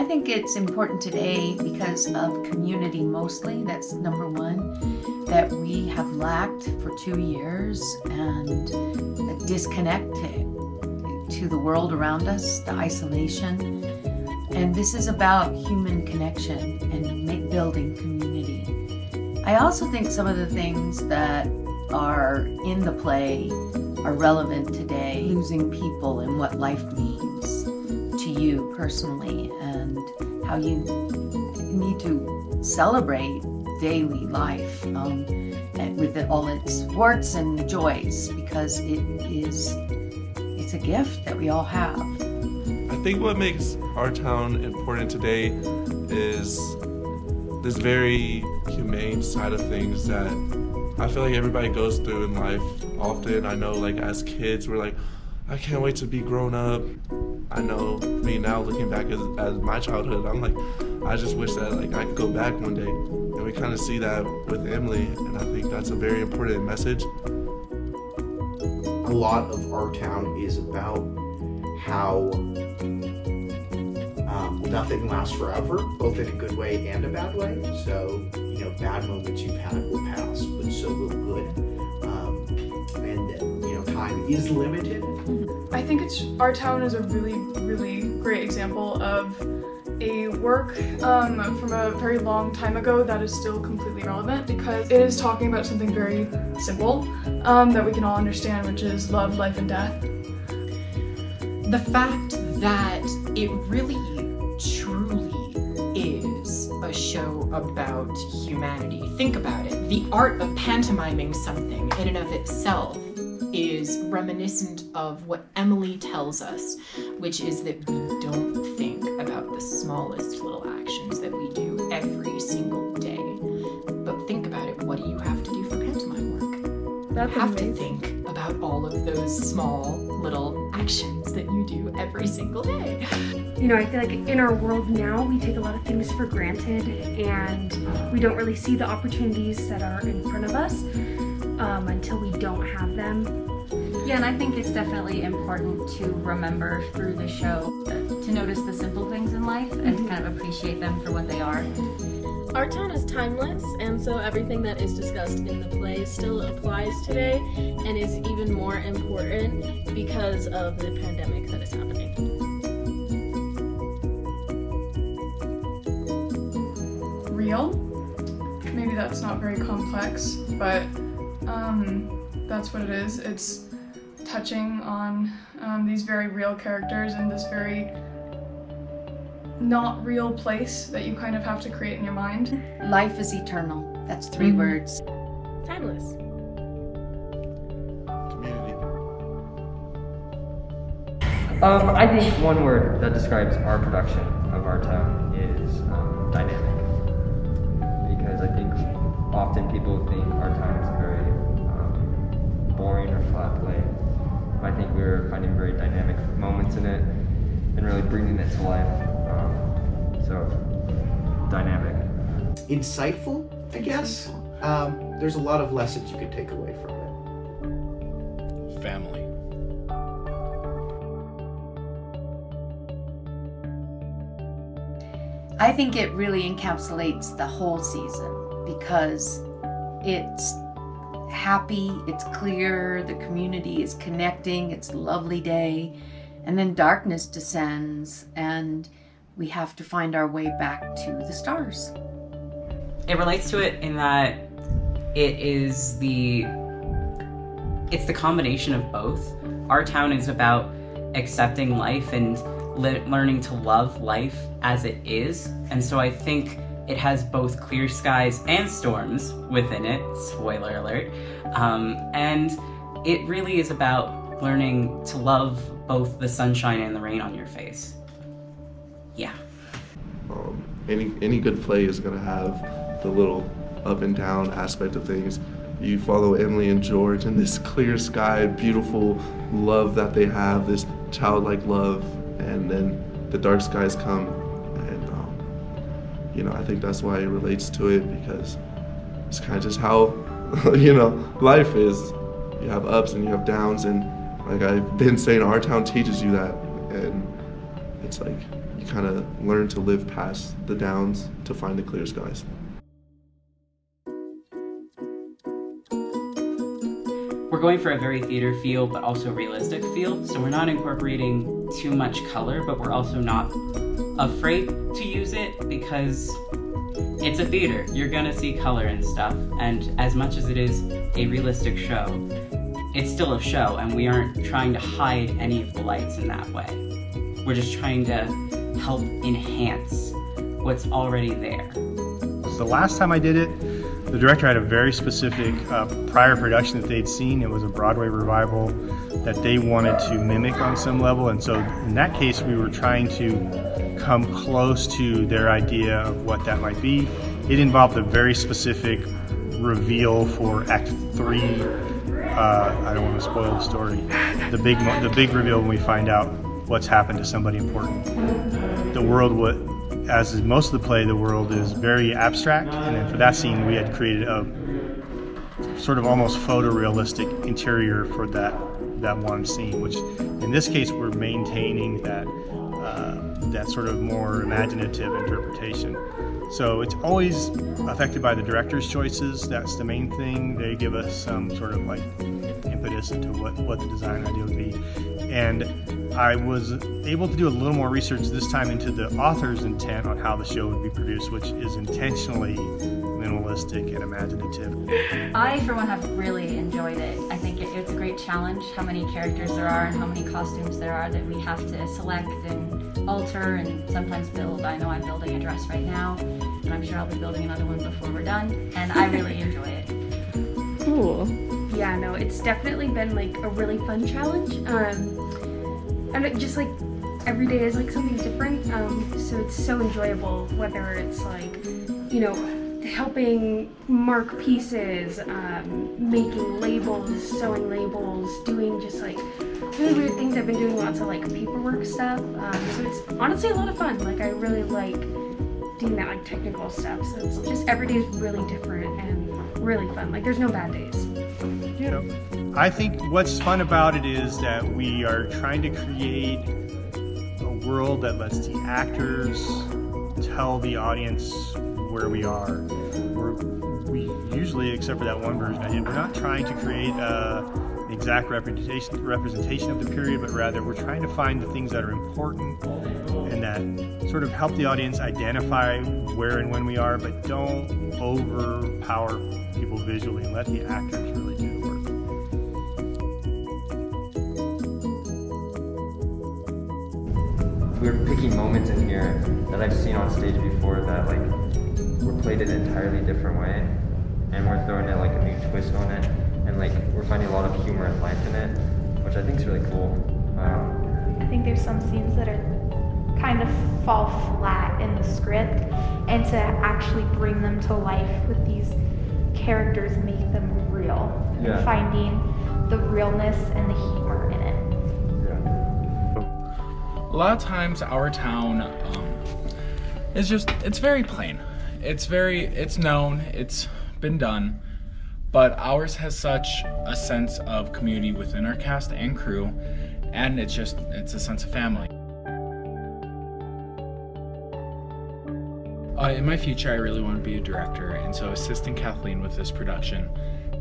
I think it's important today because of community mostly, that's number one, that we have lacked for 2 years, and the disconnect to the world around us, the isolation. And this is about human connection and building community. I also think some of the things that are in the play are relevant today, losing people and what life means to you personally, and how you need to celebrate daily life with all its warts and joys, because it's a gift that we all have. I think what makes our town important today is this very humane side of things that I feel like everybody goes through in life often. I know, like, as kids, we're like, I can't wait to be grown up. I know me now, looking back as my childhood, I'm like, I just wish that I could go back one day. And we kind of see that with Emily, and I think that's a very important message. A lot of our town is about how nothing lasts forever, both in a good way and a bad way. So, bad moments you've had will pass, but so will good. And time is limited. I think our town is a really, really great example of a work from a very long time ago that is still completely relevant, because it is talking about something very simple that we can all understand, which is love, life, and death. The fact that it really truly is a show about humanity. Think about it. The art of pantomiming something in and of itself is reminiscent of what Emily tells us, which is that we don't think about the smallest little actions that we do every single day. But think about it, what do you have to do for pantomime work? That's you have amazing. to think about all of those small little actions that you do every single day. I feel like in our world now, we take a lot of things for granted, and we don't really see the opportunities that are in front of us until we don't have them. Yeah, and I think it's definitely important to remember through the show to notice the simple things in life and to kind of appreciate them for what they are. Our town is timeless, and so everything that is discussed in the play still applies today and is even more important because of the pandemic that is happening. Real? Maybe that's not very complex, but that's what it is. It's touching on these very real characters in this very not real place that you kind of have to create in your mind. Life is eternal. That's 3 words. Timeless. Community. I think one word that describes our production of our town is dynamic. Because I think often people think our town is a very boring or flat play. But I think we're finding very dynamic moments in it and really bringing it to life. So, dynamic. Insightful, I guess. There's a lot of lessons you could take away from it. Family. I think it really encapsulates the whole season, because it's happy, it's clear, the community is connecting, it's a lovely day, and then darkness descends, and we have to find our way back to the stars. It relates to it in that it's the combination of both. Our town is about accepting life and learning to love life as it is, and so I think it has both clear skies and storms within it, spoiler alert, and it really is about learning to love both the sunshine and the rain on your face. Yeah. Any good play is going to have the little up and down aspect of things. You follow Emily and George and this clear sky, beautiful love that they have, this childlike love, and then the dark skies come, and I think that's why it relates to it, because it's kind of just how life is. You have ups and you have downs, and like I've been saying, our town teaches you that, and It's like you kind of learn to live past the downs to find the clear skies. We're going for a very theater feel, but also realistic feel. So we're not incorporating too much color, but we're also not afraid to use it because it's a theater. You're gonna see color and stuff. And as much as it is a realistic show, it's still a show, and we aren't trying to hide any of the lights in that way. We're just trying to help enhance what's already there. The last time I did it, the director had a very specific prior production that they'd seen. It was a Broadway revival that they wanted to mimic on some level, and so in that case we were trying to come close to their idea of what that might be. It involved a very specific reveal for Act 3. I don't want to spoil the story. The big reveal when we find out what's happened to somebody important. The world would, as is most of the play, the world is very abstract, and then for that scene we had created a sort of almost photorealistic interior for that one scene, which in this case we're maintaining that sort of more imaginative interpretation. So it's always affected by the director's choices. That's the main thing. They give us some sort of like impetus into what the design idea would be. And I was able to do a little more research this time into the author's intent on how the show would be produced, which is intentionally minimalistic and imaginative. I, for one, have really enjoyed it. I think it's a great challenge how many characters there are and how many costumes there are that we have to select and alter and sometimes build. I know I'm building a dress right now, and I'm sure I'll be building another one before we're done, and I really enjoy it. Cool. Yeah, no, it's definitely been like a really fun challenge. And it just like every day is like something different. So it's so enjoyable, whether it's like, you know, helping mark pieces, making labels, sewing labels, doing just like really weird things. I've been doing lots of like paperwork stuff. So it's honestly a lot of fun. Like I really like doing that like technical stuff. So it's just every day is really different and really fun. Like there's no bad days. You know, I think what's fun about it is that we are trying to create a world that lets the actors tell the audience where we are. We usually, except for that one version I did, we're not trying to create an exact representation of the period, but rather we're trying to find the things that are important and that sort of help the audience identify where and when we are, but don't overpower people visually and let the actors really do the work. We're picking moments in here that I've seen on stage before that like were played in an entirely different way, and we're throwing it like a new twist on it, and like we're finding a lot of humor and life in it, which I think is really cool. I think there's some scenes that are kind of fall flat in the script, and to actually bring them to life with these characters, make them real, and finding the realness and the humor in it. A lot of times our town it's very plain. It's known, it's been done, but ours has such a sense of community within our cast and crew, and it's a sense of family. In my future, I really want to be a director, and so assisting Kathleen with this production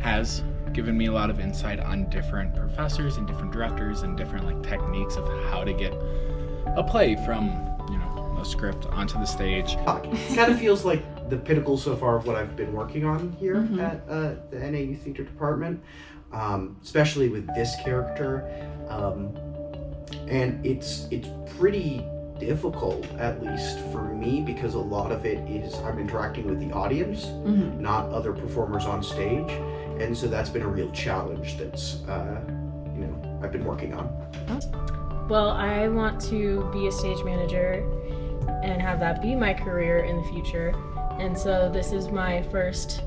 has given me a lot of insight on different professors and different directors and different like techniques of how to get a play from, you know, a script onto the stage. It kind of feels like the pinnacle so far of what I've been working on here at the NAU Theater Department, especially with this character, and it's pretty difficult, at least for me, because a lot of it is I'm interacting with the audience, not other performers on stage, and so that's been a real challenge that's I've been working on. Well, I want to be a stage manager and have that be my career in the future, and so this is my first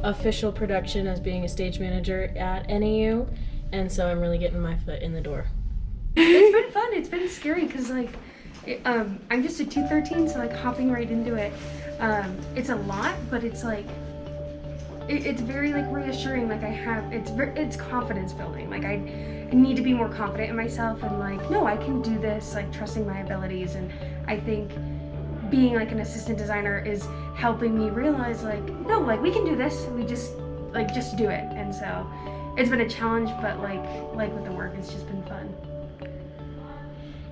official production as being a stage manager at NAU, and so I'm really getting my foot in the door. It's been fun. It's been scary because like I'm just a 213, so like hopping right into it, it's a lot, but it's like it's very like reassuring. Like it's confidence building. Like need to be more confident in myself and like, no, I can do this, like trusting my abilities. And I think being like an assistant designer is helping me realize like, no, like we can do this. We just do it. And so it's been a challenge, but like with the work, it's just been fun.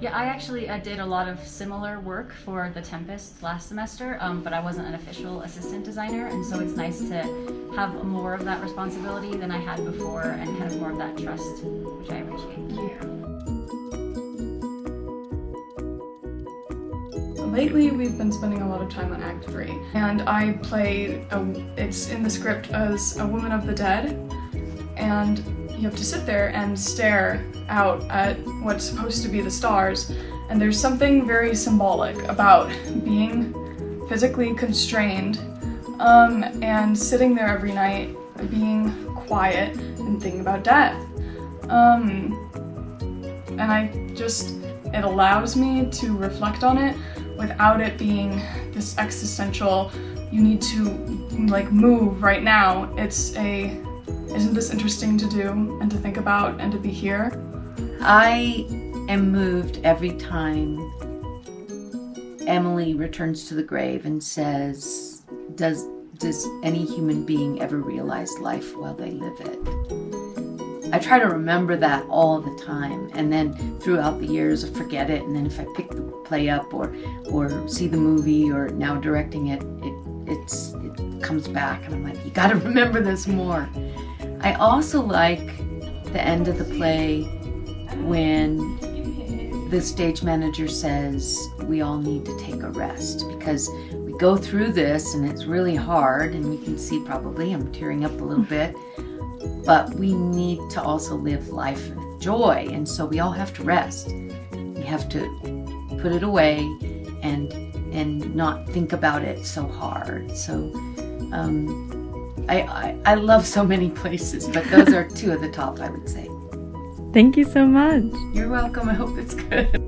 Yeah, I actually did a lot of similar work for The Tempest last semester, but I wasn't an official assistant designer, and so it's nice to have more of that responsibility than I had before and kind of more of that trust, which I appreciate. Lately, we've been spending a lot of time on Act 3, and I play, it's in the script as a woman of the dead, and you have to sit there and stare out at what's supposed to be the stars, and there's something very symbolic about being physically constrained and sitting there every night, being quiet and thinking about death. And it allows me to reflect on it without it being this existential, you need to like move right now. Isn't this interesting to do and to think about and to be here? I am moved every time Emily returns to the grave and says, does any human being ever realize life while they live it? I try to remember that all the time, and then throughout the years I forget it, and then if I pick the play up or see the movie or now directing it, it comes back and I'm like, you gotta remember this more. I also like the end of the play when the stage manager says we all need to take a rest, because we go through this and it's really hard, and you can see probably I'm tearing up a little bit, but we need to also live life with joy, and so we all have to rest. We have to put it away and not think about it so hard. So I love so many places, but those are two of the top, I would say. Thank you so much. You're welcome. I hope it's good.